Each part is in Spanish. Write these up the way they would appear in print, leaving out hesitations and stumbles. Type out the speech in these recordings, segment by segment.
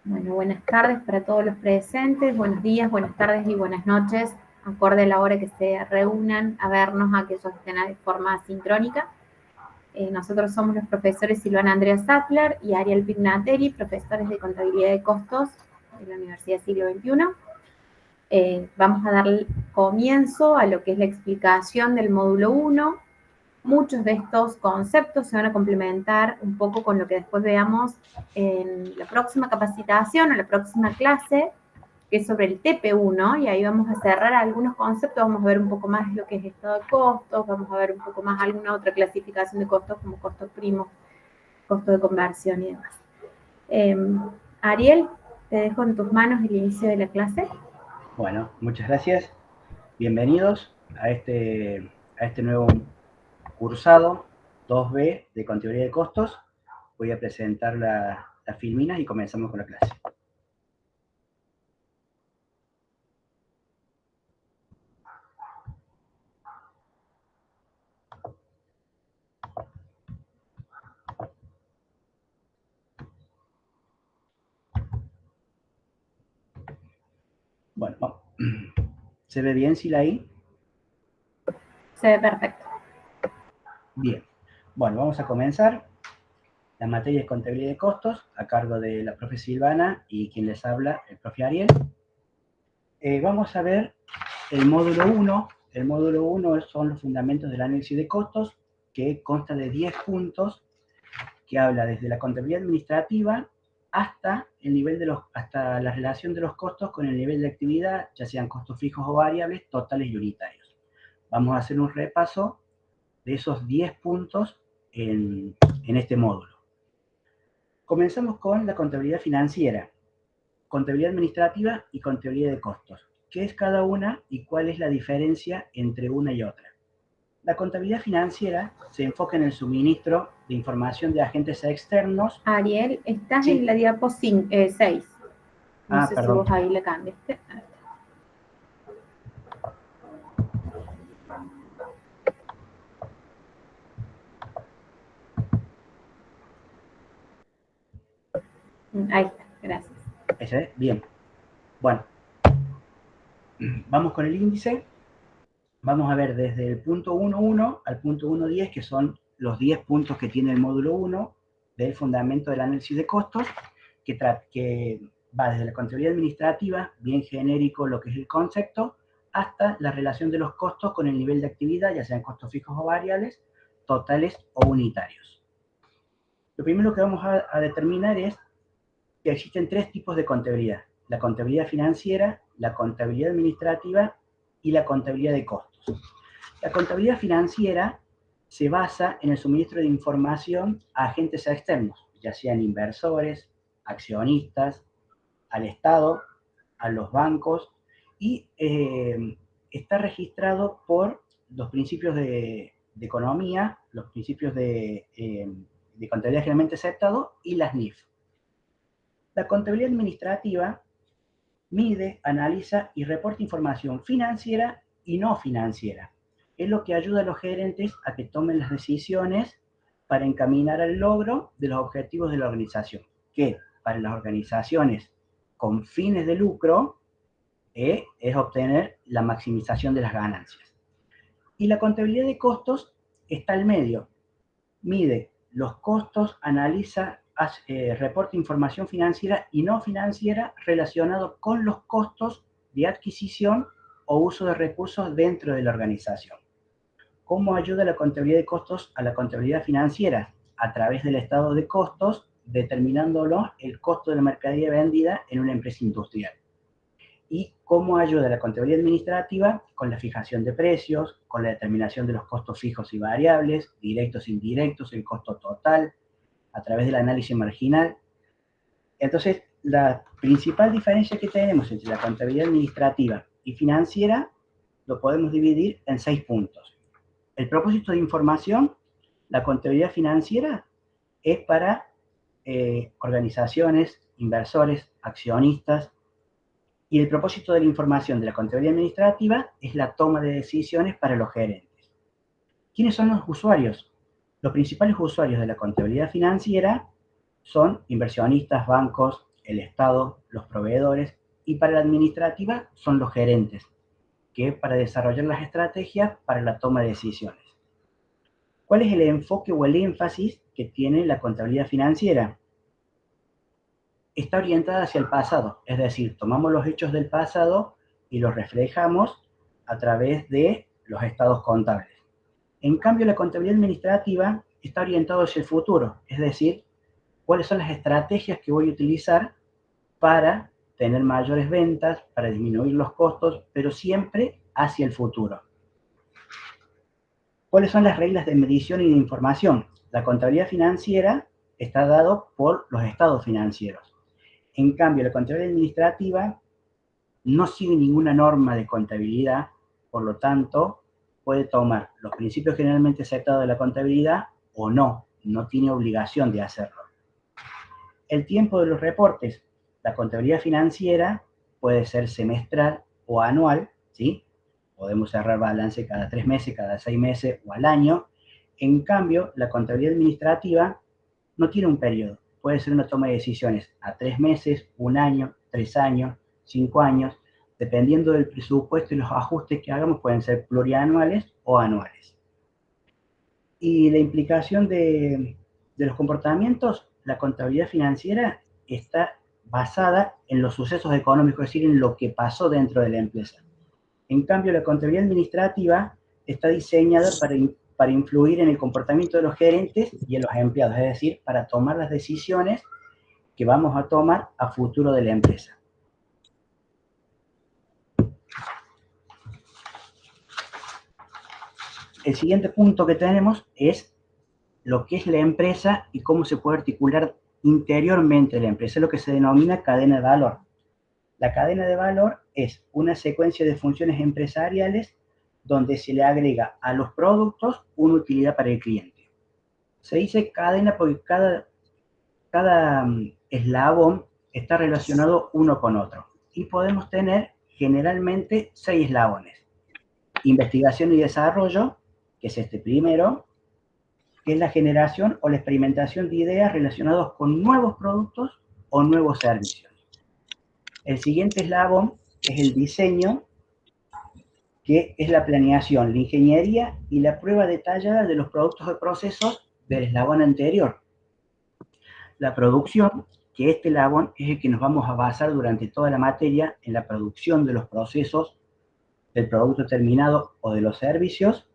Bueno, buenas tardes para todos los presentes, buenos días, buenas tardes y buenas noches, acorde a la hora que se reúnan a vernos aquellos que estén de forma sincrónica. Nosotros somos los profesores Silvana Andrea Sattler y Ariel Pignatelli, profesores de Contabilidad de Costos de la Universidad Siglo XXI. Vamos a dar comienzo a lo que es la explicación del módulo 1. Muchos de estos conceptos se van a complementar un poco con lo que después veamos en la próxima capacitación o la próxima clase, que es sobre el TP1, y ahí vamos a cerrar algunos conceptos, vamos a ver un poco más lo que es estado de costos, vamos a ver un poco más alguna otra clasificación de costos como costos primos, costo de conversión y demás. Ariel, te dejo en tus manos el inicio de la clase. Bueno, muchas gracias. Bienvenidos a este nuevo cursado 2B de Contabilidad de Costos. Voy a presentar las filminas y comenzamos con la clase. Bueno, ¿se ve bien, Silaí? Se ve perfecto. Bien. Bueno, vamos a comenzar. La materia es Contabilidad de Costos, a cargo de la profe Silvana y quien les habla, el profe Ariel. Vamos a ver el módulo 1. El módulo 1 son los fundamentos del análisis de costos, que consta de 10 puntos, que habla desde la contabilidad administrativa hasta hasta la relación de los costos con el nivel de actividad, ya sean costos fijos o variables, totales y unitarios. Vamos a hacer un repaso de esos 10 puntos en este módulo. Comenzamos con la contabilidad financiera, contabilidad administrativa y contabilidad de costos. ¿Qué es cada una y cuál es la diferencia entre una y otra? La contabilidad financiera se enfoca en el suministro de información de agentes externos. Ariel, estás en Sí. la diapo 6. No sé si Perdón. vos ahí le cambiaste. Ahí está, gracias. ¿Ese es? Bien. Bueno, vamos con el índice. Vamos a ver desde el punto 1.1 al punto 1.10, que son los 10 puntos que tiene el módulo 1 del fundamento del análisis de costos, que va desde la contabilidad administrativa, bien genérico lo que es el concepto, hasta la relación de los costos con el nivel de actividad, ya sean costos fijos o variables, totales o unitarios. Lo primero que vamos a determinar es que existen 3 tipos de contabilidad: la contabilidad financiera, la contabilidad administrativa y la contabilidad de costos. La contabilidad financiera se basa en el suministro de información a agentes externos, ya sean inversores, accionistas, al Estado, a los bancos, y está registrado por los principios de economía, los principios de contabilidad generalmente aceptado y las NIF. La contabilidad administrativa mide, analiza y reporta información financiera y no financiera. Es lo que ayuda a los gerentes a que tomen las decisiones para encaminar al logro de los objetivos de la organización, que para las organizaciones con fines de lucro es obtener la maximización de las ganancias. Y la contabilidad de costos está al medio. Mide los costos, analiza, reporta información financiera y no financiera relacionado con los costos de adquisición o uso de recursos dentro de la organización. ¿Cómo ayuda la contabilidad de costos a la contabilidad financiera? A través del estado de costos, determinándolo el costo de la mercadería vendida en una empresa industrial. Y cómo ayuda la contabilidad administrativa con la fijación de precios, con la determinación de los costos fijos y variables, directos e indirectos, el costo total, a través del análisis marginal. Entonces, la principal diferencia que tenemos entre la contabilidad administrativa y financiera lo podemos dividir en 6 puntos. El propósito de información: la contabilidad financiera es para organizaciones, inversores, accionistas, y el propósito de la información de la contabilidad administrativa es la toma de decisiones para los gerentes. ¿Quiénes son los usuarios? Los principales usuarios de la contabilidad financiera son inversionistas, bancos, el Estado, los proveedores, y para la administrativa son los gerentes, que para desarrollar las estrategias para la toma de decisiones. ¿Cuál es el enfoque o el énfasis que tiene la contabilidad financiera? Está orientada hacia el pasado, es decir, tomamos los hechos del pasado y los reflejamos a través de los estados contables. En cambio, la contabilidad administrativa está orientada hacia el futuro, es decir, cuáles son las estrategias que voy a utilizar para tener mayores ventas, para disminuir los costos, pero siempre hacia el futuro. ¿Cuáles son las reglas de medición y de información? La contabilidad financiera está dado por los estados financieros. En cambio, la contabilidad administrativa no sigue ninguna norma de contabilidad, por lo tanto, puede tomar los principios generalmente aceptados de la contabilidad o no tiene obligación de hacerlo. El tiempo de los reportes. La contabilidad financiera puede ser semestral o anual, ¿sí? Podemos cerrar balance cada 3 meses, cada 6 meses o al año. En cambio, la contabilidad administrativa no tiene un periodo. Puede ser una toma de decisiones a 3 meses, 1 año, 3 años, 5 años. Dependiendo del presupuesto y los ajustes que hagamos, pueden ser plurianuales o anuales. Y la implicación de los comportamientos, la contabilidad financiera está basada en los sucesos económicos, es decir, en lo que pasó dentro de la empresa. En cambio, la contabilidad administrativa está diseñada para influir en el comportamiento de los gerentes y en los empleados, es decir, para tomar las decisiones que vamos a tomar a futuro de la empresa. El siguiente punto que tenemos es lo que es la empresa y cómo se puede articular interiormente la empresa, es lo que se denomina cadena de valor. La cadena de valor es una secuencia de funciones empresariales donde se le agrega a los productos una utilidad para el cliente. Se dice cadena porque cada eslabón está relacionado uno con otro. Y podemos tener generalmente 6 eslabones. Investigación y desarrollo, que es este primero, que es la generación o la experimentación de ideas relacionadas con nuevos productos o nuevos servicios. El siguiente eslabón es el diseño, que es la planeación, la ingeniería y la prueba detallada de los productos o procesos del eslabón anterior. La producción, que este eslabón es el que nos vamos a basar durante toda la materia en la producción de los procesos del producto terminado o de los servicios,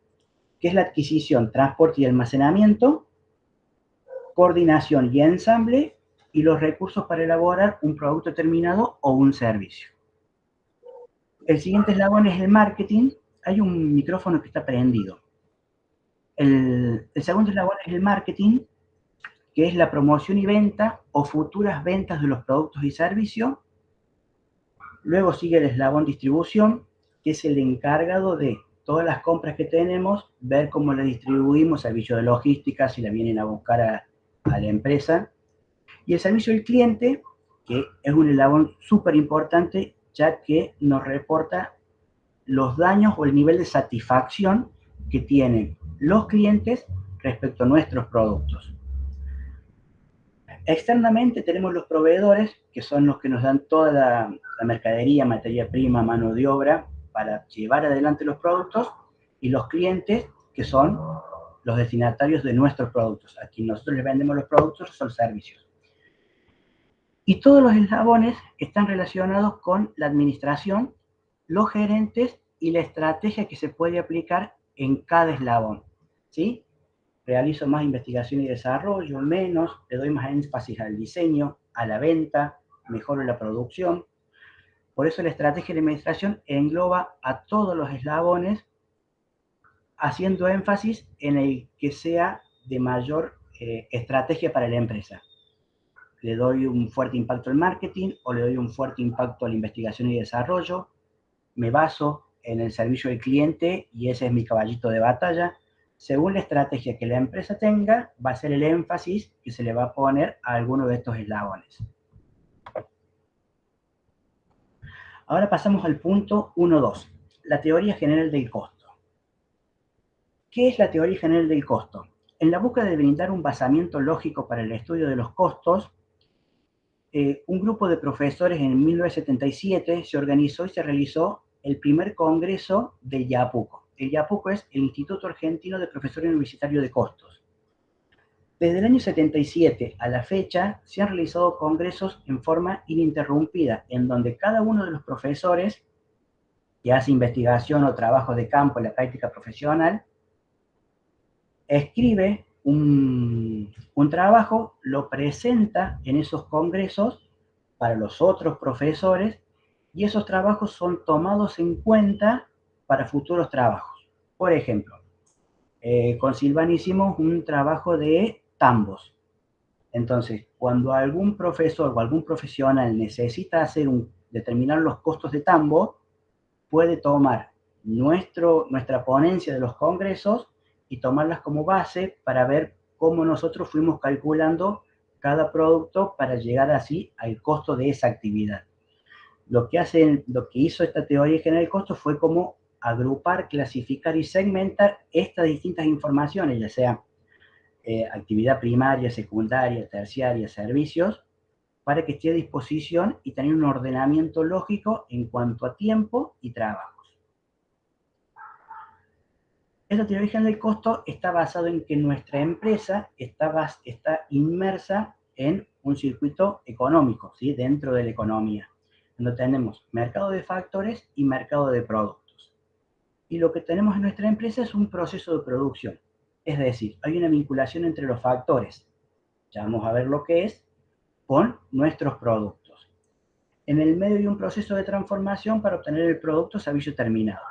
que es la adquisición, transporte y almacenamiento, coordinación y ensamble, y los recursos para elaborar un producto terminado o un servicio. El siguiente eslabón es el marketing. Hay un micrófono que está prendido. El segundo eslabón es el marketing, que es la promoción y venta o futuras ventas de los productos y servicios. Luego sigue el eslabón distribución, que es el encargado de todas las compras que tenemos, ver cómo las distribuimos, servicio de logística, si la vienen a buscar a la empresa. Y el servicio al cliente, que es un eslabón súper importante, ya que nos reporta los daños o el nivel de satisfacción que tienen los clientes respecto a nuestros productos. Externamente tenemos los proveedores, que son los que nos dan toda la mercadería, materia prima, mano de obra, para llevar adelante los productos, y los clientes, que son los destinatarios de nuestros productos. A quien nosotros les vendemos los productos son servicios. Y todos los eslabones están relacionados con la administración, los gerentes y la estrategia que se puede aplicar en cada eslabón, ¿sí? Realizo más investigación y desarrollo, menos, le doy más énfasis al diseño, a la venta, mejoro la producción. Por eso la estrategia de administración engloba a todos los eslabones, haciendo énfasis en el que sea de mayor estrategia para la empresa. Le doy un fuerte impacto al marketing o le doy un fuerte impacto a la investigación y desarrollo. Me baso en el servicio al cliente y ese es mi caballito de batalla. Según la estrategia que la empresa tenga, va a ser el énfasis que se le va a poner a alguno de estos eslabones. Ahora pasamos al punto 1.2, la teoría general del costo. ¿Qué es la teoría general del costo? En la búsqueda de brindar un basamiento lógico para el estudio de los costos, un grupo de profesores en 1977 se organizó y se realizó el primer congreso del IAPUCO. El IAPUCO es el Instituto Argentino de Profesores Universitarios de Costos. Desde el año 77 a la fecha se han realizado congresos en forma ininterrumpida, en donde cada uno de los profesores que hace investigación o trabajo de campo en la práctica profesional escribe un trabajo, lo presenta en esos congresos para los otros profesores y esos trabajos son tomados en cuenta para futuros trabajos. Por ejemplo, con Silvana hicimos un trabajo de tambos. Entonces, cuando algún profesor o algún profesional necesita determinar los costos de tambo, puede tomar nuestra ponencia de los congresos y tomarlas como base para ver cómo nosotros fuimos calculando cada producto para llegar así al costo de esa actividad. Lo que hizo esta teoría general del costo fue como agrupar, clasificar y segmentar estas distintas informaciones, ya sea actividad primaria, secundaria, terciaria, servicios, para que esté a disposición y tener un ordenamiento lógico en cuanto a tiempo y trabajos. Esta teoría general del costo está basada en que nuestra empresa está inmersa en un circuito económico, ¿sí? Dentro de la economía, donde tenemos mercado de factores y mercado de productos. Y lo que tenemos en nuestra empresa es un proceso de producción. Es decir, hay una vinculación entre los factores, ya vamos a ver lo que es, con nuestros productos. En el medio de un proceso de transformación para obtener el producto o servicio terminado.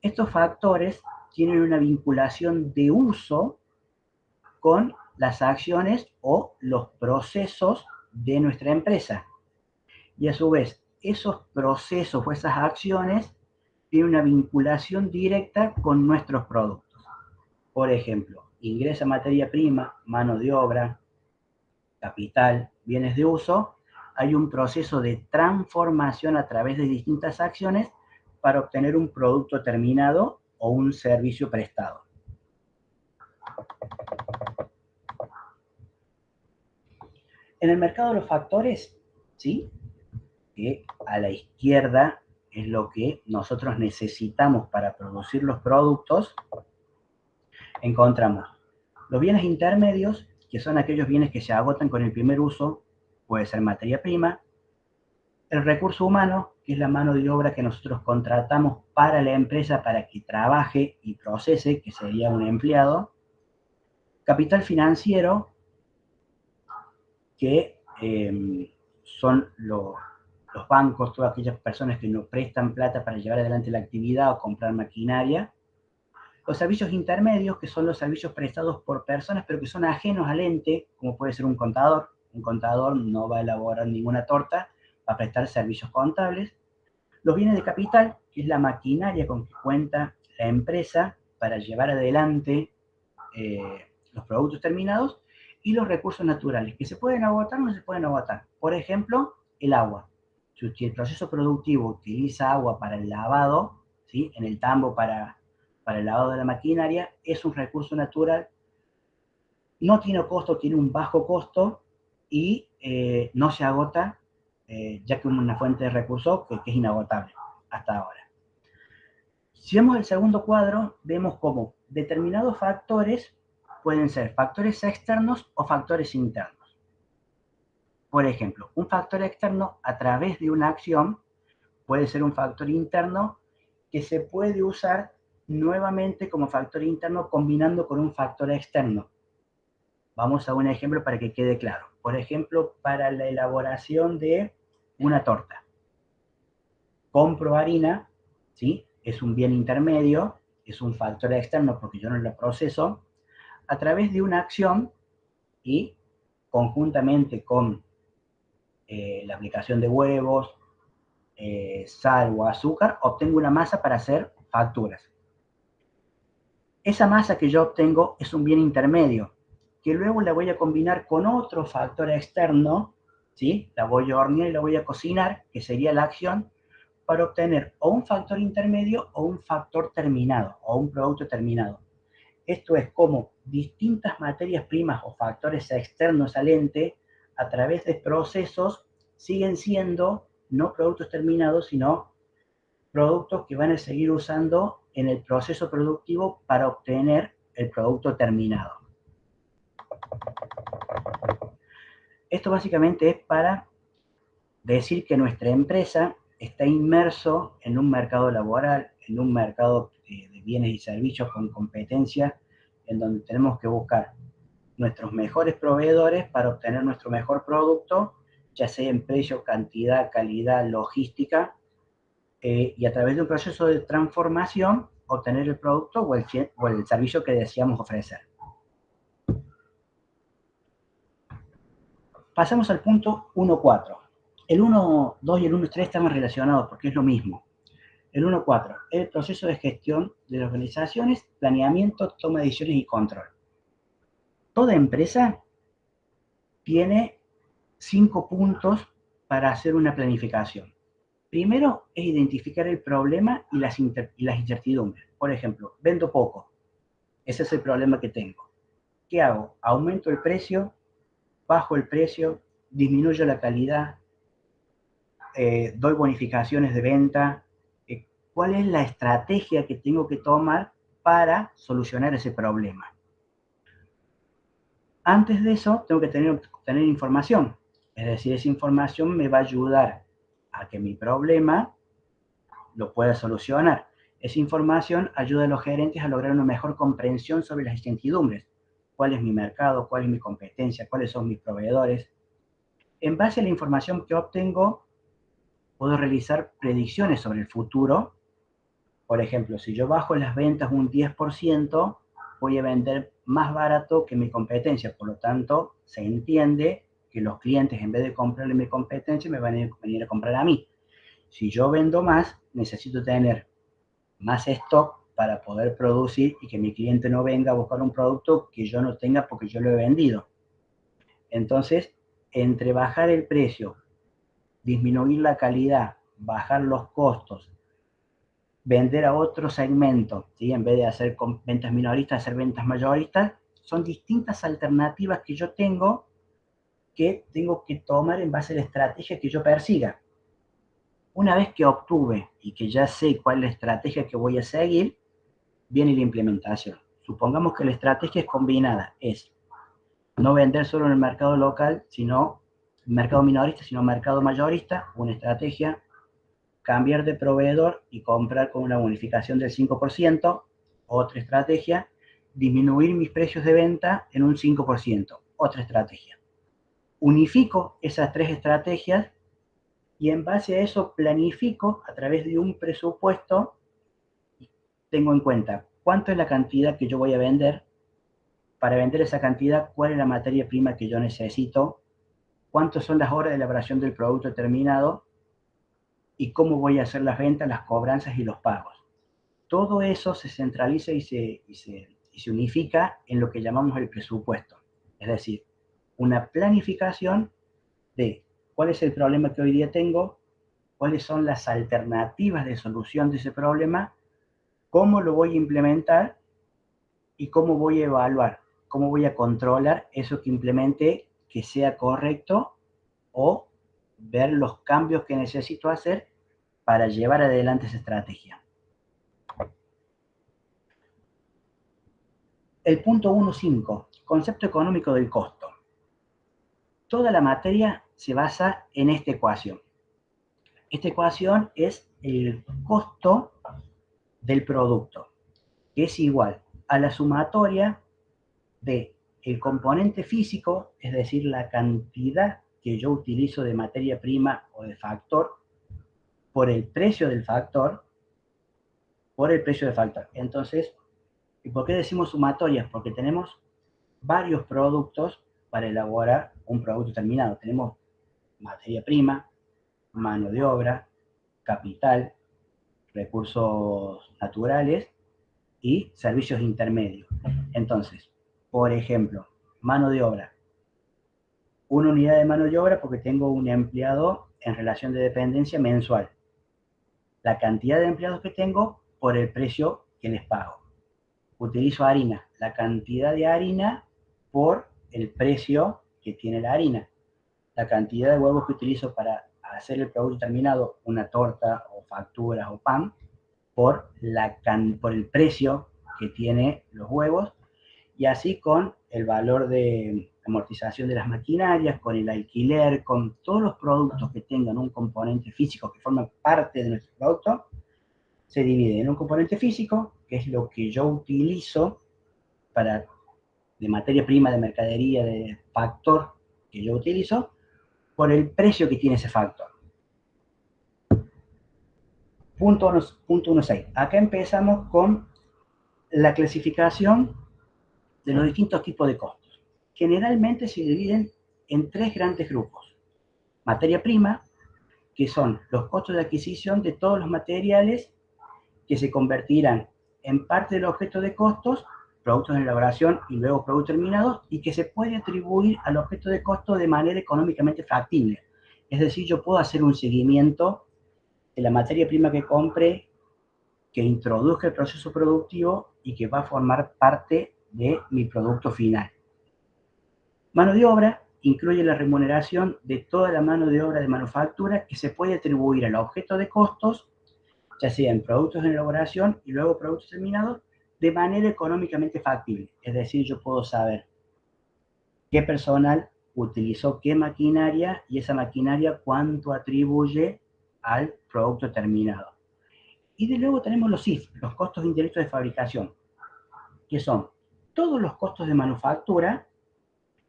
Estos factores tienen una vinculación de uso con las acciones o los procesos de nuestra empresa. Y a su vez, esos procesos o esas acciones tienen una vinculación directa con nuestros productos. Por ejemplo, ingresa materia prima, mano de obra, capital, bienes de uso. Hay un proceso de transformación a través de distintas acciones para obtener un producto terminado o un servicio prestado. En el mercado de los factores, ¿sí? Que a la izquierda es lo que nosotros necesitamos para producir los productos, encontramos los bienes intermedios, que son aquellos bienes que se agotan con el primer uso, puede ser materia prima, el recurso humano, que es la mano de obra que nosotros contratamos para la empresa para que trabaje y procese, que sería un empleado, capital financiero, que son los bancos, todas aquellas personas que nos prestan plata para llevar adelante la actividad o comprar maquinaria. Los servicios intermedios, que son los servicios prestados por personas, pero que son ajenos al ente, como puede ser un contador. Un contador no va a elaborar ninguna torta, va a prestar servicios contables. Los bienes de capital, que es la maquinaria con que cuenta la empresa para llevar adelante los productos terminados. Y los recursos naturales, que se pueden agotar o no se pueden agotar. Por ejemplo, el agua. Si el proceso productivo utiliza agua para el lavado, ¿sí? En el tambo para el lavado de la maquinaria, es un recurso natural, no tiene costo, tiene un bajo costo y no se agota, ya que es una fuente de recursos que es inagotable hasta ahora. Si vemos el segundo cuadro, vemos cómo determinados factores pueden ser factores externos o factores internos. Por ejemplo, un factor externo a través de una acción puede ser un factor interno que se puede usar nuevamente como factor interno combinando con un factor externo. Vamos a un ejemplo para que quede claro. Por ejemplo, para la elaboración de una torta. Compro harina, ¿sí? Es un bien intermedio, es un factor externo porque yo no lo proceso, a través de una acción y conjuntamente con la aplicación de huevos, sal o azúcar, obtengo una masa para hacer facturas. Esa masa que yo obtengo es un bien intermedio, que luego la voy a combinar con otro factor externo, ¿sí? La voy a hornear y la voy a cocinar, que sería la acción, para obtener o un factor intermedio o un factor terminado, o un producto terminado. Esto es como distintas materias primas o factores externos al ente a través de procesos, siguen siendo no productos terminados, sino productos que van a seguir usando en el proceso productivo para obtener el producto terminado. Esto básicamente es para decir que nuestra empresa está inmerso en un mercado laboral, en un mercado de bienes y servicios con competencia, en donde tenemos que buscar nuestros mejores proveedores para obtener nuestro mejor producto, ya sea en precio, cantidad, calidad, logística, y a través de un proceso de transformación obtener el producto o el servicio que deseamos ofrecer. Pasamos al punto 1.4. El 1.2 y el 1.3 están relacionados porque es lo mismo. El 1.4 es el proceso de gestión de las organizaciones, planeamiento, toma de decisiones y control. Toda empresa tiene 5 puntos para hacer una planificación. Primero es identificar el problema y las incertidumbres. Por ejemplo, vendo poco. Ese es el problema que tengo. ¿Qué hago? Aumento el precio, bajo el precio, disminuyo la calidad, doy bonificaciones de venta. ¿Cuál es la estrategia que tengo que tomar para solucionar ese problema? Antes de eso, tengo que tener información. Es decir, esa información me va a ayudar a que mi problema lo pueda solucionar. Esa información ayuda a los gerentes a lograr una mejor comprensión sobre las incertidumbres. ¿Cuál es mi mercado? ¿Cuál es mi competencia? ¿Cuáles son mis proveedores? En base a la información que obtengo, puedo realizar predicciones sobre el futuro. Por ejemplo, si yo bajo las ventas un 10%, voy a vender más barato que mi competencia. Por lo tanto, se entiende que los clientes, en vez de comprarle a mi competencia, me van a venir a comprar a mí. Si yo vendo más, necesito tener más stock para poder producir y que mi cliente no venga a buscar un producto que yo no tenga porque yo lo he vendido. Entonces, entre bajar el precio, disminuir la calidad, bajar los costos, vender a otro segmento, ¿sí? En vez de hacer ventas minoristas, hacer ventas mayoristas, son distintas alternativas que yo tengo que tomar en base a la estrategia que yo persiga. Una vez que obtuve y que ya sé cuál es la estrategia que voy a seguir, viene la implementación. Supongamos que la estrategia es combinada, es no vender solo en el mercado local, sino mercado minorista, sino mercado mayorista, una estrategia, cambiar de proveedor y comprar con una bonificación del 5%, otra estrategia, disminuir mis precios de venta en un 5%, otra estrategia. Unifico esas 3 estrategias y en base a eso planifico a través de un presupuesto. Tengo en cuenta cuánto es la cantidad que yo voy a vender, para vender esa cantidad, cuál es la materia prima que yo necesito, cuántas son las horas de elaboración del producto terminado y cómo voy a hacer las ventas, las cobranzas y los pagos. Todo eso se centraliza y se unifica en lo que llamamos el presupuesto. Es decir, una planificación de cuál es el problema que hoy día tengo, cuáles son las alternativas de solución de ese problema, cómo lo voy a implementar y cómo voy a evaluar, cómo voy a controlar eso que implemente, que sea correcto, o ver los cambios que necesito hacer para llevar adelante esa estrategia. El punto 1.5, concepto económico del costo. Toda la materia se basa en esta ecuación. Esta ecuación es el costo del producto, que es igual a la sumatoria de el componente físico, es decir, la cantidad que yo utilizo de materia prima o de factor, por el precio del factor, por el precio del factor. Entonces, ¿y por qué decimos sumatorias? Porque tenemos varios productos para elaborar un producto terminado. Tenemos materia prima, mano de obra, capital, recursos naturales y servicios intermedios. Entonces, por ejemplo, mano de obra. Una unidad de mano de obra porque tengo un empleado en relación de dependencia mensual. La cantidad de empleados que tengo por el precio que les pago. Utilizo harina, la cantidad de harina por el precio que tiene la harina. la cantidad de huevos que utilizo para hacer el producto terminado, una torta o facturas o pan, por el precio que tiene los huevos, y así con el valor de amortización de las maquinarias, con el alquiler, con todos los productos que tengan un componente físico que forman parte de nuestro producto, se divide en un componente físico, que es lo que yo utilizo para, de materia prima, de mercadería, de factor que yo utilizo, por el precio que tiene ese factor. Punto 1.6. Acá empezamos con la clasificación de los distintos tipos de costos. Generalmente se dividen en tres grandes grupos. Materia prima, que son los costos de adquisición de todos los materiales que se convertirán en parte del objeto de costos, productos de elaboración y luego productos terminados, y que se puede atribuir al objeto de costo de manera económicamente factible. Es decir, yo puedo hacer un seguimiento de la materia prima que compre, que introduzca el proceso productivo y que va a formar parte de mi producto final. Mano de obra incluye la remuneración de toda la mano de obra de manufactura que se puede atribuir al objeto de costos, ya sea en productos de elaboración y luego productos terminados, de manera económicamente factible. Es decir, yo puedo saber qué personal utilizó qué maquinaria y esa maquinaria cuánto atribuye al producto terminado. Y de luego tenemos los CIF, los costos indirectos de fabricación, que son todos los costos de manufactura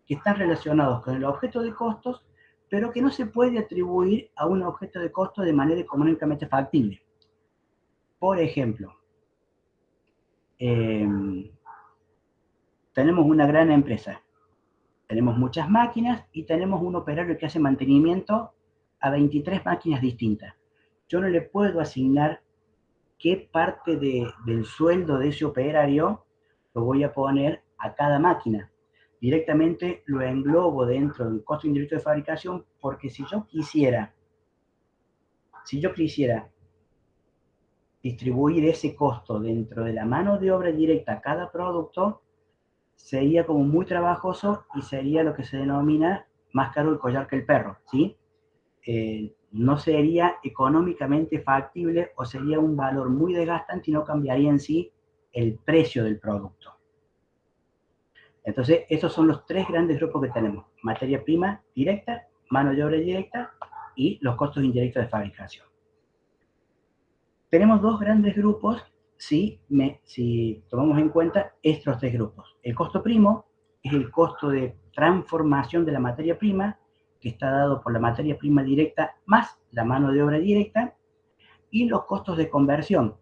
que están relacionados con el objeto de costos, pero que no se puede atribuir a un objeto de costo de manera económicamente factible. Por ejemplo, tenemos una gran empresa, tenemos muchas máquinas y tenemos un operario que hace mantenimiento a 23 máquinas distintas. Yo no le puedo asignar qué parte del sueldo de ese operario lo voy a poner a cada máquina. Directamente lo englobo dentro del costo indirecto de fabricación, porque si yo quisiera distribuir ese costo dentro de la mano de obra directa a cada producto, sería como muy trabajoso y sería lo que se denomina más caro el collar que el perro, ¿sí? No sería económicamente factible o sería un valor muy desgastante y no cambiaría en sí el precio del producto. Entonces, estos son los tres grandes grupos que tenemos: materia prima directa, mano de obra directa y los costos indirectos de fabricación. Tenemos dos grandes grupos si tomamos en cuenta estos tres grupos. El costo primo es el costo de transformación de la materia prima, que está dado por la materia prima directa más la mano de obra directa, y los costos de conversión,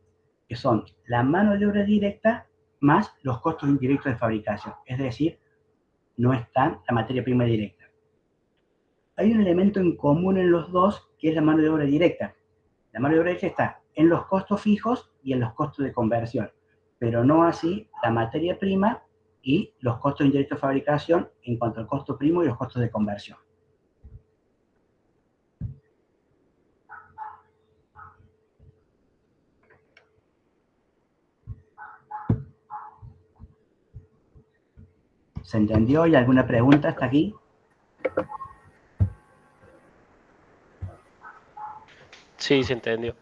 que son la mano de obra directa más los costos indirectos de fabricación, es decir, no está la materia prima directa. Hay un elemento en común en los dos, que es la mano de obra directa. La mano de obra directa está en los costos fijos y en los costos de conversión, pero no así la materia prima y los costos indirectos de fabricación en cuanto al costo primo y los costos de conversión. ¿Se entendió? ¿Hay alguna pregunta hasta aquí? Sí, se entendió.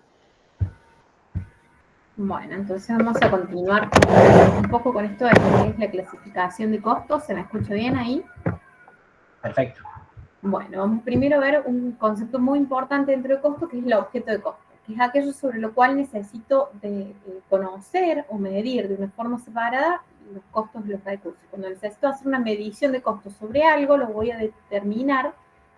Bueno, entonces vamos a continuar un poco con esto de lo que es la clasificación de costos. ¿Se me escucha bien ahí? Perfecto. Bueno, vamos primero a ver un concepto muy importante dentro de costo, que es el objeto de costo, que es aquello sobre lo cual necesito conocer o medir de una forma separada los costos de los recursos. Cuando necesito hacer una medición de costos sobre algo, lo voy a determinar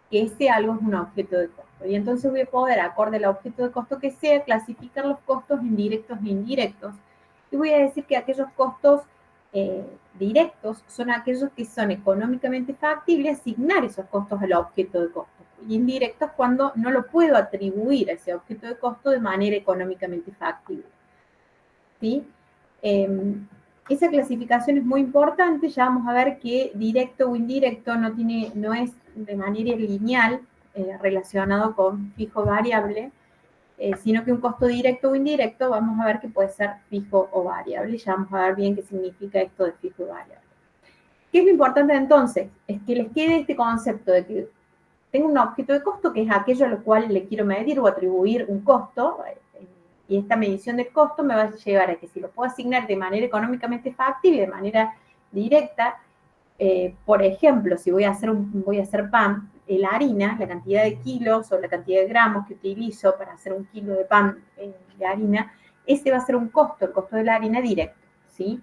que ese algo es un objeto de costo. Y entonces voy a poder, acorde al objeto de costo que sea, clasificar los costos en directos e indirectos. Y voy a decir que aquellos costos directos son aquellos que son económicamente factibles, asignar esos costos al objeto de costo. Y indirectos cuando no lo puedo atribuir a ese objeto de costo de manera económicamente factible. ¿Sí? Esa clasificación es muy importante. Ya vamos a ver que directo o indirecto no es de manera lineal relacionado con fijo variable, sino que un costo directo o indirecto vamos a ver que puede ser fijo o variable. Ya vamos a ver bien qué significa esto de fijo y variable. ¿Qué es lo importante entonces? Es que les quede este concepto de que tengo un objeto de costo que es aquello a lo cual le quiero medir o atribuir un costo, y esta medición del costo me va a llevar a que si lo puedo asignar de manera económicamente factible, de manera directa, por ejemplo, si voy a hacer pan, la harina, la cantidad de kilos o la cantidad de gramos que utilizo para hacer un kilo de pan de harina, ese va a ser un costo, el costo de la harina directo, ¿sí?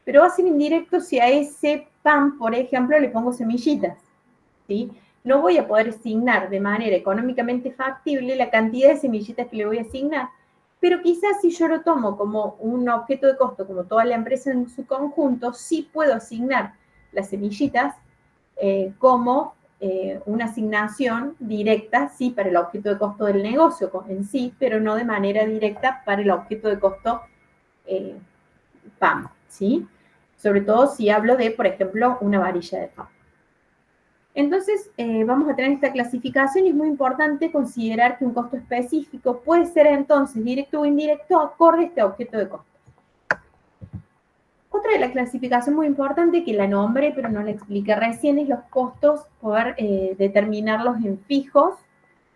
Pero va a ser indirecto si a ese pan, por ejemplo, le pongo semillitas, ¿sí? No voy a poder asignar de manera económicamente factible la cantidad de semillitas que le voy a asignar, pero quizás si yo lo tomo como un objeto de costo, como toda la empresa en su conjunto, sí puedo asignar las semillitas como una asignación directa, sí, para el objeto de costo del negocio en sí, pero no de manera directa para el objeto de costo pan, ¿sí? Sobre todo si hablo de, por ejemplo, una varilla de pan. Entonces, vamos a tener esta clasificación y es muy importante considerar que un costo específico puede ser entonces directo o indirecto acorde a este objeto de costo. Otra de la clasificación muy importante que la nombré pero no la expliqué recién es los costos, poder determinarlos en fijos,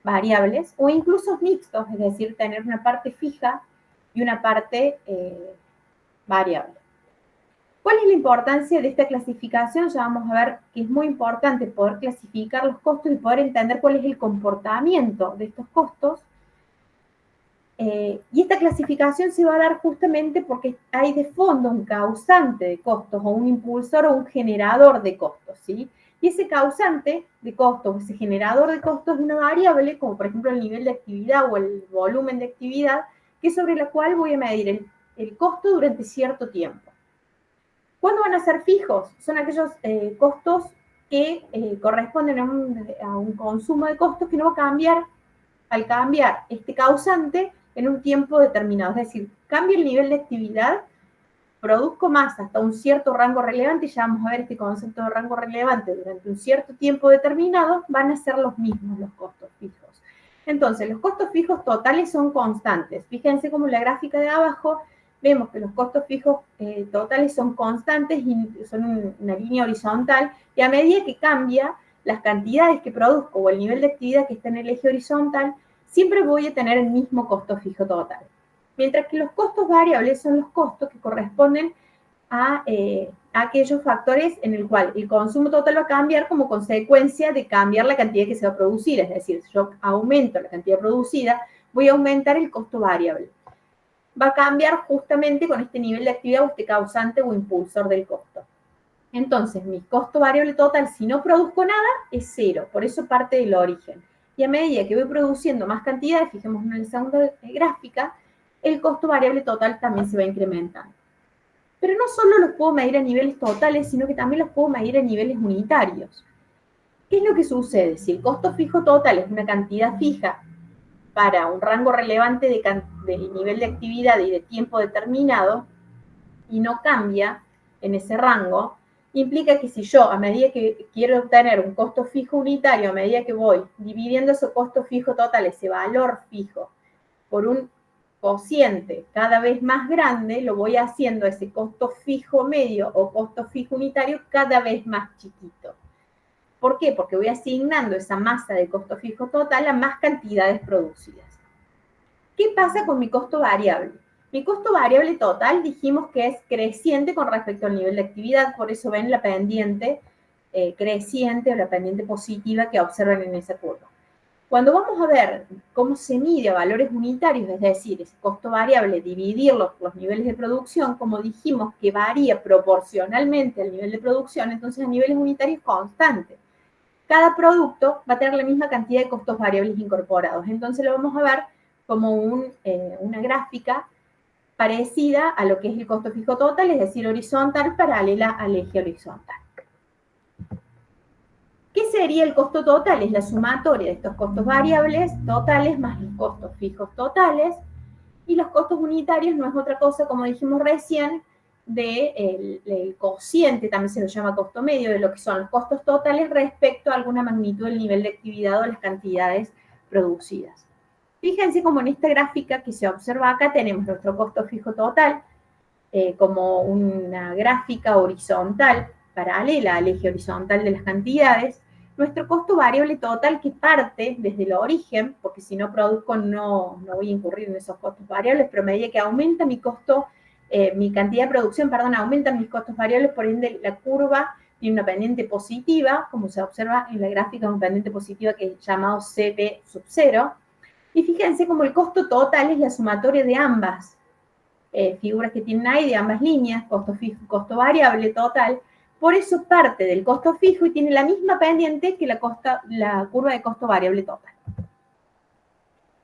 variables o incluso mixtos, es decir, tener una parte fija y una parte variable. ¿Cuál es la importancia de esta clasificación? Ya vamos a ver que es muy importante poder clasificar los costos y poder entender cuál es el comportamiento de estos costos. Y esta clasificación se va a dar justamente porque hay de fondo un causante de costos o un impulsor o un generador de costos, ¿sí? Y ese causante de costos, ese generador de costos es una variable, como por ejemplo el nivel de actividad o el volumen de actividad, que es sobre la cual voy a medir el costo durante cierto tiempo. ¿Cuándo van a ser fijos? Son aquellos costos que corresponden a un consumo de costos que no va a cambiar al cambiar este causante en un tiempo determinado. Es decir, cambia el nivel de actividad, produzco más hasta un cierto rango relevante, y ya vamos a ver este concepto de rango relevante, durante un cierto tiempo determinado, van a ser los mismos los costos fijos. Entonces, los costos fijos totales son constantes. Fíjense cómo en la gráfica de abajo vemos que los costos fijos totales son constantes y son una línea horizontal, y a medida que cambia las cantidades que produzco o el nivel de actividad que está en el eje horizontal, siempre voy a tener el mismo costo fijo total. Mientras que los costos variables son los costos que corresponden a aquellos factores en el cual el consumo total va a cambiar como consecuencia de cambiar la cantidad que se va a producir. Es decir, si yo aumento la cantidad producida, voy a aumentar el costo variable. Va a cambiar justamente con este nivel de actividad o este causante o impulsor del costo. Entonces, mi costo variable total, si no produzco nada, es cero. Por eso parte del origen. Y a medida que voy produciendo más cantidades, fijémonos en la segunda gráfica, el costo variable total también se va incrementando. Pero no solo los puedo medir a niveles totales, sino que también los puedo medir a niveles unitarios. ¿Qué es lo que sucede? Si el costo fijo total es una cantidad fija para un rango relevante de nivel de actividad y de tiempo determinado, y no cambia en ese rango, implica que si yo, a medida que quiero obtener un costo fijo unitario, a medida que voy dividiendo ese costo fijo total, ese valor fijo, por un cociente cada vez más grande, lo voy haciendo ese costo fijo medio o costo fijo unitario cada vez más chiquito. ¿Por qué? Porque voy asignando esa masa de costo fijo total a más cantidades producidas. ¿Qué pasa con mi costo variable? Mi costo variable total dijimos que es creciente con respecto al nivel de actividad, por eso ven la pendiente creciente o la pendiente positiva que observan en esa curva. Cuando vamos a ver cómo se mide a valores unitarios, es decir, ese costo variable, dividirlo por los niveles de producción, como dijimos que varía proporcionalmente al nivel de producción, entonces a niveles unitarios constante. Cada producto va a tener la misma cantidad de costos variables incorporados. Entonces lo vamos a ver como una gráfica parecida a lo que es el costo fijo total, es decir, horizontal, paralela al eje horizontal. ¿Qué sería el costo total? Es la sumatoria de estos costos variables totales más los costos fijos totales, y los costos unitarios no es otra cosa, como dijimos recién, del cociente, también se lo llama costo medio, de lo que son los costos totales respecto a alguna magnitud del nivel de actividad o las cantidades producidas. Fíjense como en esta gráfica que se observa acá tenemos nuestro costo fijo total como una gráfica horizontal paralela al eje horizontal de las cantidades, nuestro costo variable total que parte desde el origen, porque si no produzco no voy a incurrir en esos costos variables, pero a medida que aumenta mi costo, mi cantidad de producción, aumentan mis costos variables, por ende la curva tiene una pendiente positiva, como se observa en la gráfica, una pendiente positiva que es llamado CB sub 0. Y fíjense como el costo total es la sumatoria de ambas figuras que tienen ahí, de ambas líneas, costo fijo y costo variable total. Por eso parte del costo fijo y tiene la misma pendiente que la curva de costo variable total.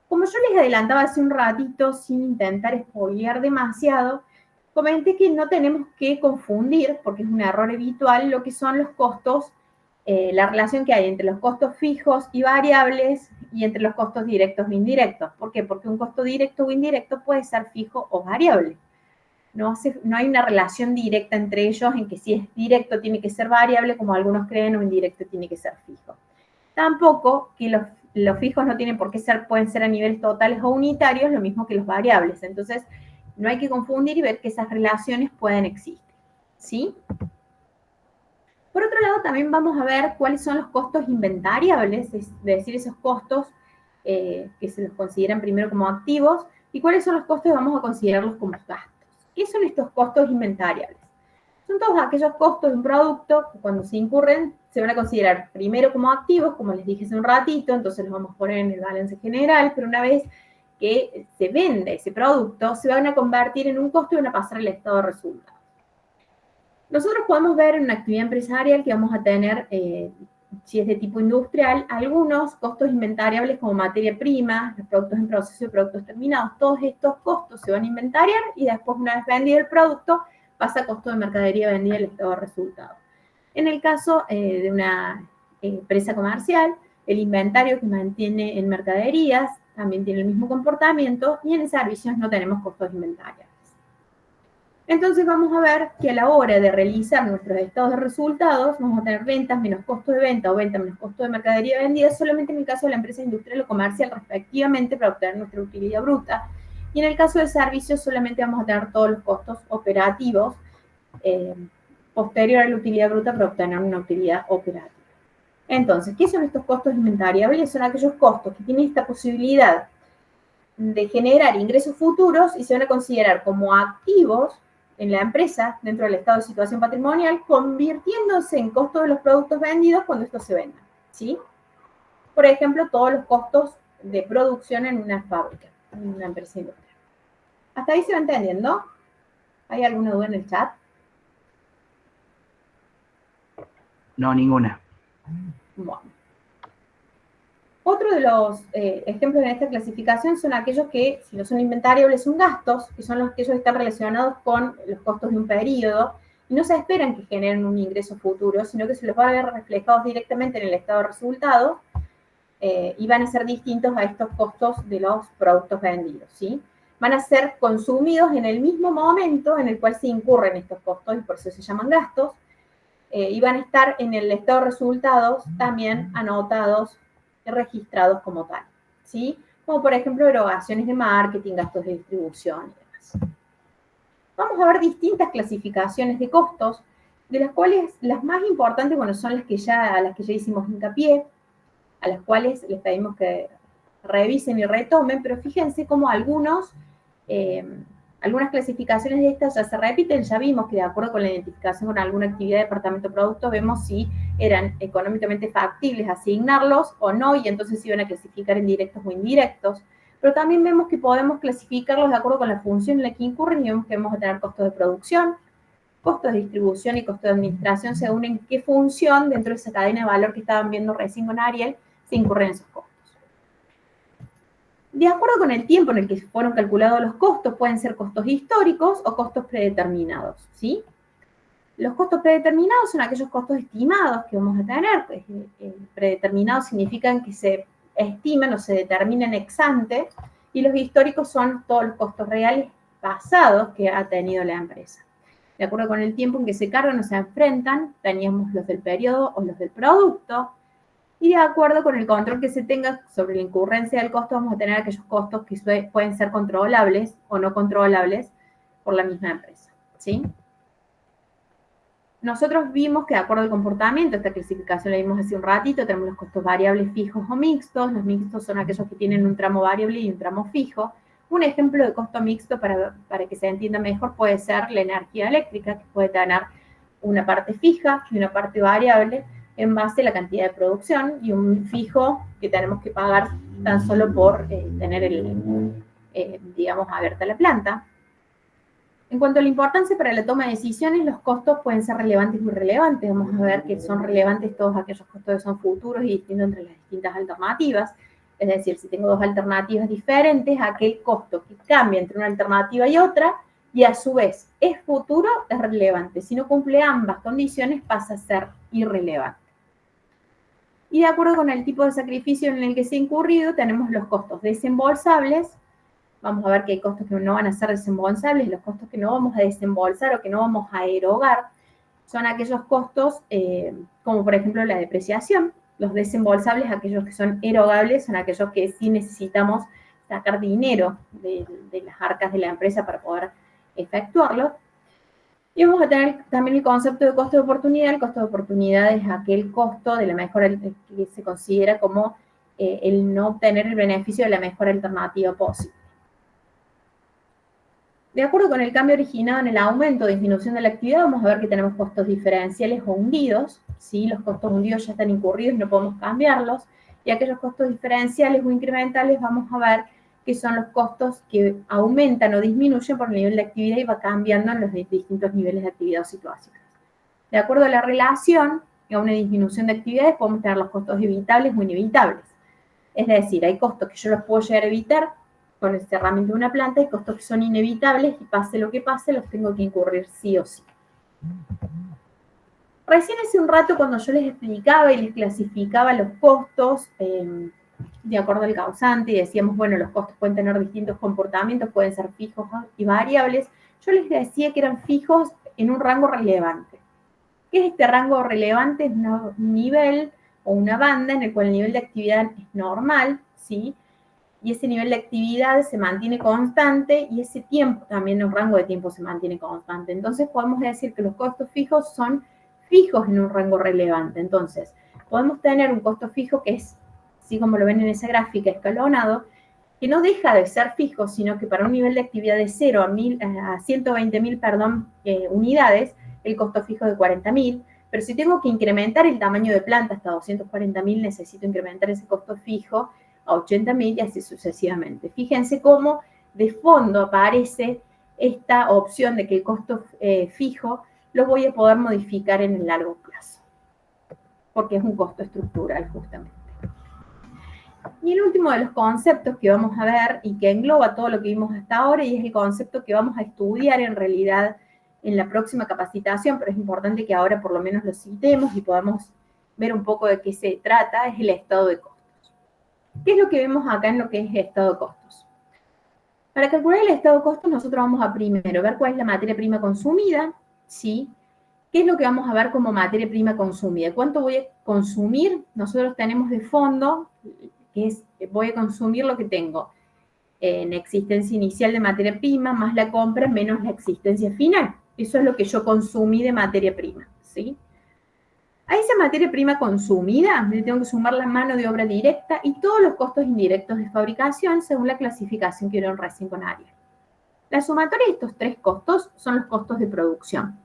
Como yo les adelantaba hace un ratito, sin intentar spoilear demasiado, comenté que no tenemos que confundir, porque es un error habitual, lo que son los costos, la relación que hay entre los costos fijos y variables y entre los costos directos e indirectos. ¿Por qué? Porque un costo directo o indirecto puede ser fijo o variable. No hay una relación directa entre ellos en que si es directo tiene que ser variable, como algunos creen, o indirecto tiene que ser fijo. Tampoco que los fijos no tienen por qué ser, pueden ser a niveles totales o unitarios, lo mismo que los variables. Entonces, no hay que confundir y ver que esas relaciones pueden existir, ¿sí? Por otro lado, también vamos a ver cuáles son los costos inventariables, es decir, esos costos que se los consideran primero como activos, y cuáles son los costos que vamos a considerarlos como gastos. ¿Qué son estos costos inventariables? Son todos aquellos costos de un producto que cuando se incurren se van a considerar primero como activos, como les dije hace un ratito, entonces los vamos a poner en el balance general, pero una vez que se vende ese producto, se van a convertir en un costo y van a pasar al estado de resultados. Nosotros podemos ver en una actividad empresarial que vamos a tener, si es de tipo industrial, algunos costos inventariables como materia prima, los productos en proceso y productos terminados. Todos estos costos se van a inventariar y después, una vez vendido el producto, pasa a costo de mercadería vendida el estado de resultados. En el caso de una empresa comercial, el inventario que mantiene en mercaderías también tiene el mismo comportamiento y en servicios no tenemos costos inventarios. Entonces vamos a ver que a la hora de realizar nuestros estados de resultados, vamos a tener ventas menos costo de venta o venta menos costo de mercadería vendida solamente en el caso de la empresa industrial o comercial respectivamente para obtener nuestra utilidad bruta. Y en el caso de servicios solamente vamos a tener todos los costos operativos posterior a la utilidad bruta para obtener una utilidad operativa. Entonces, ¿qué son estos costos inventariables? Son aquellos costos que tienen esta posibilidad de generar ingresos futuros y se van a considerar como activos en la empresa dentro del estado de situación patrimonial, convirtiéndose en costo de los productos vendidos cuando estos se vendan, ¿sí? Por ejemplo, todos los costos de producción en una fábrica, en una empresa industrial. ¿Hasta ahí se va entendiendo? ¿Hay alguna duda en el chat? No, ninguna. Bueno. Otro de los ejemplos en esta clasificación son aquellos que, si no son inventariables, son gastos, que son los que ellos están relacionados con los costos de un periodo, y no se esperan que generen un ingreso futuro, sino que se los va a ver reflejados directamente en el estado de resultados, y van a ser distintos a estos costos de los productos vendidos, ¿sí? Van a ser consumidos en el mismo momento en el cual se incurren estos costos, y por eso se llaman gastos, y van a estar en el estado de resultados también anotados, registrados como tal, ¿sí? Como por ejemplo erogaciones de marketing, gastos de distribución y demás. Vamos a ver distintas clasificaciones de costos, de las cuales las más importantes, bueno, son a las que ya hicimos hincapié, a las cuales les pedimos que revisen y retomen, pero fíjense cómo algunas clasificaciones de estas ya se repiten, ya vimos que de acuerdo con la identificación con alguna actividad de departamento de producto, vemos si eran económicamente factibles asignarlos o no, y entonces se iban a clasificar en directos o indirectos, pero también vemos que podemos clasificarlos de acuerdo con la función en la que incurren, y vemos que vamos a tener costos de producción, costos de distribución y costos de administración, según en qué función dentro de esa cadena de valor que estaban viendo recién con Ariel, se incurren esos costos. De acuerdo con el tiempo en el que fueron calculados los costos, pueden ser costos históricos o costos predeterminados, ¿sí? Los costos predeterminados son aquellos costos estimados que vamos a tener. Pues, predeterminados significan que se estiman o se determinan ex ante, y los históricos son todos los costos reales pasados que ha tenido la empresa. De acuerdo con el tiempo en que se cargan o se enfrentan, teníamos los del periodo o los del producto, y de acuerdo con el control que se tenga sobre la incurrencia del costo, vamos a tener aquellos costos que pueden ser controlables o no controlables por la misma empresa, ¿sí? nosotros vimos que de acuerdo al comportamiento, esta clasificación la vimos hace un ratito, tenemos los costos variables fijos o mixtos. Los mixtos son aquellos que tienen un tramo variable y un tramo fijo. Un ejemplo de costo mixto, para que se entienda mejor, puede ser la energía eléctrica, que puede tener una parte fija y una parte variable en base a la cantidad de producción, y un fijo que tenemos que pagar tan solo por tener digamos, abierta la planta. En cuanto a la importancia para la toma de decisiones, los costos pueden ser relevantes o irrelevantes. Vamos a ver que son relevantes todos aquellos costos que son futuros y distintos entre las distintas alternativas. Es decir, si tengo dos alternativas diferentes, aquel costo que cambia entre una alternativa y otra, y a su vez es futuro, es relevante. Si no cumple ambas condiciones, pasa a ser irrelevante. Y de acuerdo con el tipo de sacrificio en el que se ha incurrido, tenemos los costos desembolsables. Vamos a ver que hay costos que no van a ser desembolsables. Los costos que no vamos a desembolsar o que no vamos a erogar son aquellos costos como por ejemplo la depreciación. Los desembolsables, aquellos que son erogables, son aquellos que sí necesitamos sacar dinero de las arcas de la empresa para poder efectuarlo. Y vamos a tener también el concepto de costo de oportunidad. El costo de oportunidad es aquel costo de la mejora que se considera como el no obtener el beneficio de la mejor alternativa posible. De acuerdo con el cambio originado en el aumento o disminución de la actividad, vamos a ver que tenemos costos diferenciales o hundidos. ¿Sí? Los costos hundidos ya están incurridos y no podemos cambiarlos. Y aquellos costos diferenciales o incrementales vamos a ver que son los costos que aumentan o disminuyen por el nivel de actividad y va cambiando en los distintos niveles de actividad o situaciones. De acuerdo a la relación a una disminución de actividades, podemos tener los costos evitables o inevitables. Es decir, hay costos que yo los puedo llegar a evitar con el cerramiento de una planta, hay costos que son inevitables y pase lo que pase, los tengo que incurrir sí o sí. Recién hace un rato, cuando yo les explicaba y les clasificaba los costos de acuerdo al causante, y decíamos, bueno, los costos pueden tener distintos comportamientos, pueden ser fijos y variables, yo les decía que eran fijos en un rango relevante. ¿Qué es este rango relevante? Es un nivel o una banda en el cual el nivel de actividad es normal, ¿sí? Y ese nivel de actividad se mantiene constante y ese tiempo, también el rango de tiempo se mantiene constante. Entonces podemos decir que los costos fijos son fijos en un rango relevante. Entonces, podemos tener un costo fijo que es, así como lo ven en esa gráfica, escalonado, que no deja de ser fijo, sino que para un nivel de actividad de 0 a 120.000 unidades, el costo fijo es de 40.000, pero si tengo que incrementar el tamaño de planta hasta 240.000, necesito incrementar ese costo fijo a 80.000 y así sucesivamente. Fíjense cómo de fondo aparece esta opción de que el costo fijo lo voy a poder modificar en el largo plazo, porque es un costo estructural justamente. Y el último de los conceptos que vamos a ver y que engloba todo lo que vimos hasta ahora, y es el concepto que vamos a estudiar en realidad en la próxima capacitación, pero es importante que ahora por lo menos lo citemos y podamos ver un poco de qué se trata, es el estado de costos. ¿Qué es lo que vemos acá en lo que es el estado de costos? Para calcular el estado de costos, nosotros vamos a primero ver cuál es la materia prima consumida, ¿sí? ¿Qué es lo que vamos a ver como materia prima consumida? ¿Cuánto voy a consumir? Nosotros tenemos de fondo, que es, voy a consumir lo que tengo en existencia inicial de materia prima, más la compra, menos la existencia final. Eso es lo que yo consumí de materia prima, ¿sí? A esa materia prima consumida le tengo que sumar la mano de obra directa y todos los costos indirectos de fabricación según la clasificación que vieron recién con Ariel. La sumatoria de estos tres costos son los costos de producción.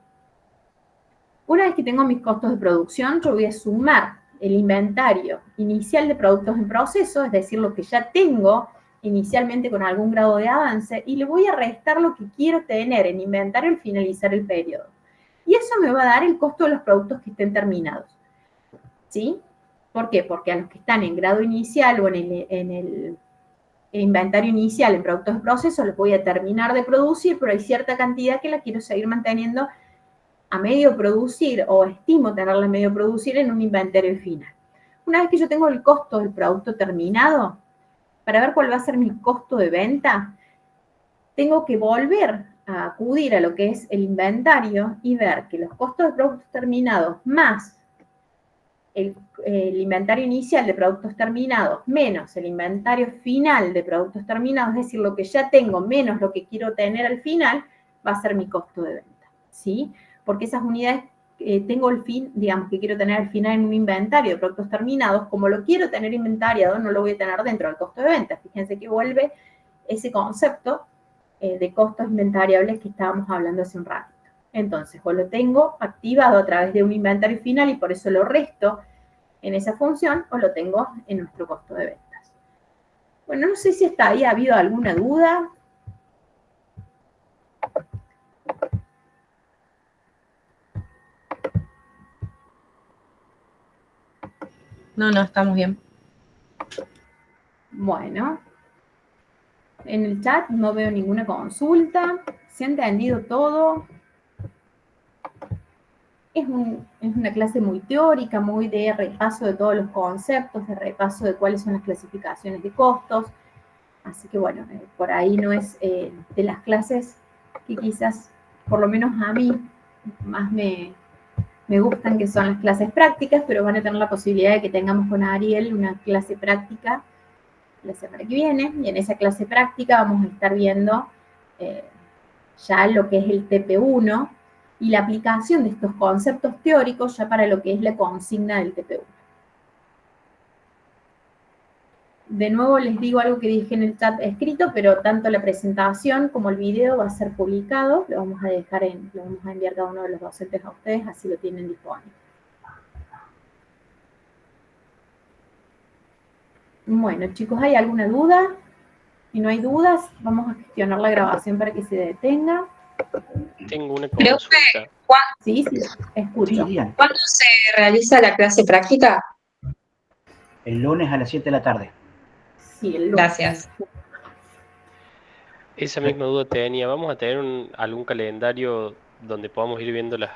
Una vez que tengo mis costos de producción, yo voy a sumar el inventario inicial de productos en proceso, es decir, lo que ya tengo inicialmente con algún grado de avance, y le voy a restar lo que quiero tener en inventario al finalizar el periodo. Y eso me va a dar el costo de los productos que estén terminados. ¿Sí? ¿Por qué? Porque a los que están en grado inicial o en el inventario inicial en productos de proceso los voy a terminar de producir, pero hay cierta cantidad que la quiero seguir manteniendo a medio producir o estimo tenerla a medio producir en un inventario final. Una vez que yo tengo el costo del producto terminado, para ver cuál va a ser mi costo de venta, tengo que volver a acudir a lo que es el inventario y ver que los costos de productos terminados más el inventario inicial de productos terminados menos el inventario final de productos terminados, es decir, lo que ya tengo menos lo que quiero tener al final, va a ser mi costo de venta, ¿sí? Porque esas unidades tengo el fin, digamos que quiero tener el final en un inventario de productos terminados, como lo quiero tener inventariado, no lo voy a tener dentro del costo de venta. Fíjense que vuelve ese concepto de costos inventariables que estábamos hablando hace un ratito. Entonces, o lo tengo activado a través de un inventario final y por eso lo resto en esa función, o lo tengo en nuestro costo de ventas. Bueno, no sé si hasta ahí ha habido alguna duda. No, estamos bien. Bueno, en el chat no veo ninguna consulta. ¿Se ha entendido todo? Es una clase muy teórica, muy de repaso de todos los conceptos, de repaso de cuáles son las clasificaciones de costos. Así que bueno, por ahí no es de las clases que quizás, por lo menos a mí, más me gustan, que son las clases prácticas, pero van a tener la posibilidad de que tengamos con Ariel una clase práctica la semana que viene, y en esa clase práctica vamos a estar viendo ya lo que es el TP1 y la aplicación de estos conceptos teóricos ya para lo que es la consigna del TP1. De nuevo les digo algo que dije en el chat escrito, pero tanto la presentación como el video va a ser publicado, lo vamos a enviar cada uno de los docentes a ustedes, así lo tienen disponible. Bueno, chicos, ¿hay alguna duda? Si no hay dudas, vamos a gestionar la grabación para que se detenga. Tengo una consulta. Sí, escucho. Sí, ¿Cuándo se realiza la clase práctica? el lunes a las 7 de la tarde. Sí, el lunes. Gracias. Esa misma duda tenía. ¿Vamos a tener algún calendario donde podamos ir viendo las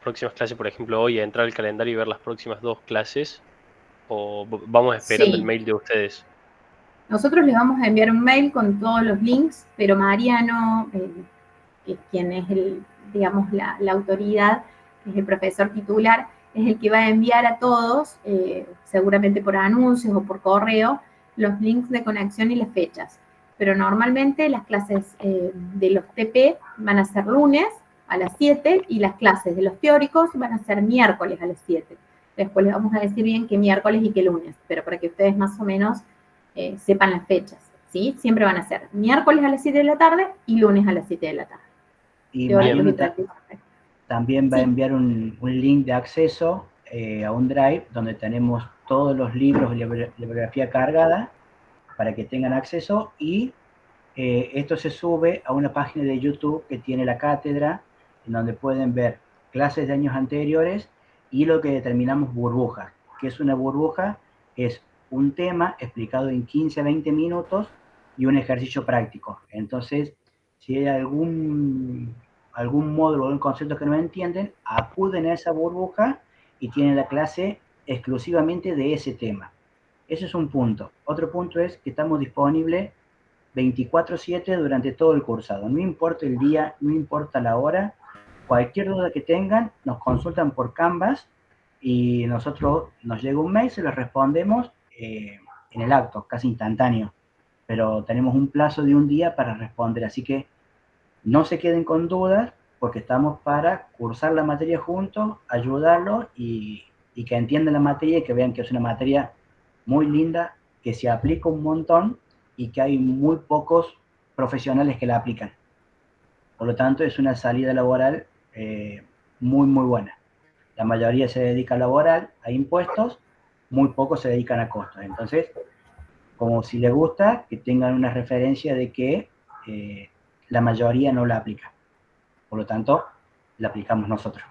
próximas clases? Por ejemplo, hoy entrar al calendario y ver las próximas 2 clases. ¿O vamos esperando el mail de ustedes? Nosotros les vamos a enviar un mail con todos los links, pero Mariano, que es quien es digamos, la autoridad, que es el profesor titular, es el que va a enviar a todos, seguramente por anuncios o por correo, los links de conexión y las fechas. Pero normalmente las clases de los TP van a ser lunes a las 7 y las clases de los teóricos van a ser miércoles a las 7. Después les vamos a decir bien qué miércoles y qué lunes, pero para que ustedes más o menos sepan las fechas, ¿sí? Siempre van a ser miércoles a las 7 de la tarde y lunes a las 7 de la tarde. Y también va a enviar un link de acceso a un drive donde tenemos todos los libros y la bibliografía cargada para que tengan acceso, y esto se sube a una página de YouTube que tiene la cátedra, en donde pueden ver clases de años anteriores y lo que determinamos burbuja. ¿Qué es una burbuja? Es un tema explicado en 15 a 20 minutos y un ejercicio práctico. Entonces, si hay algún módulo o un concepto que no entienden, acuden a esa burbuja y tienen la clase exclusivamente de ese tema. Ese es un punto. Otro punto es que estamos disponibles 24/7 durante todo el cursado. No importa el día, no importa la hora, cualquier duda que tengan, nos consultan por Canvas y nosotros nos llega un mail, se los respondemos en el acto, casi instantáneo. Pero tenemos un plazo de un día para responder, así que no se queden con dudas, porque estamos para cursar la materia juntos, ayudarlos y que entiendan la materia y que vean que es una materia muy linda, que se aplica un montón y que hay muy pocos profesionales que la aplican. Por lo tanto, es una salida laboral muy, muy buena. La mayoría se dedica a laboral, a impuestos, muy pocos se dedican a costos. Entonces, como si les gusta, que tengan una referencia de que la mayoría no la aplica. Por lo tanto, la aplicamos nosotros.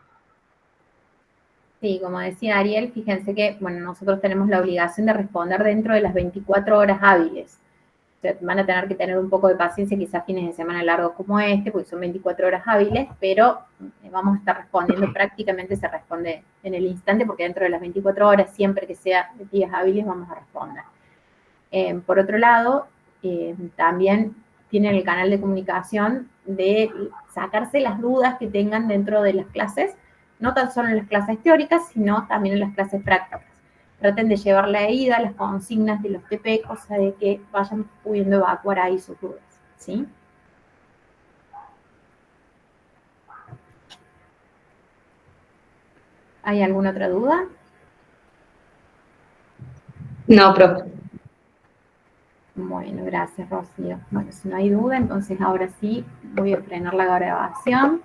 Sí, como decía Ariel, fíjense que, bueno, nosotros tenemos la obligación de responder dentro de las 24 horas hábiles. O sea, van a tener que tener un poco de paciencia, quizás fines de semana largos como este, porque son 24 horas hábiles, pero vamos a estar respondiendo, prácticamente se responde en el instante, porque dentro de las 24 horas, siempre que sea de días hábiles, vamos a responder. Por otro lado, también tienen el canal de comunicación de sacarse las dudas que tengan dentro de las clases, no tan solo en las clases teóricas, sino también en las clases prácticas. Traten de llevar la ida, las consignas de los TP, cosa de que vayan pudiendo evacuar ahí sus dudas, ¿sí? ¿Hay alguna otra duda? No, profe. Bueno, gracias, Rocío. Bueno, si no hay duda, entonces ahora sí voy a frenar la grabación.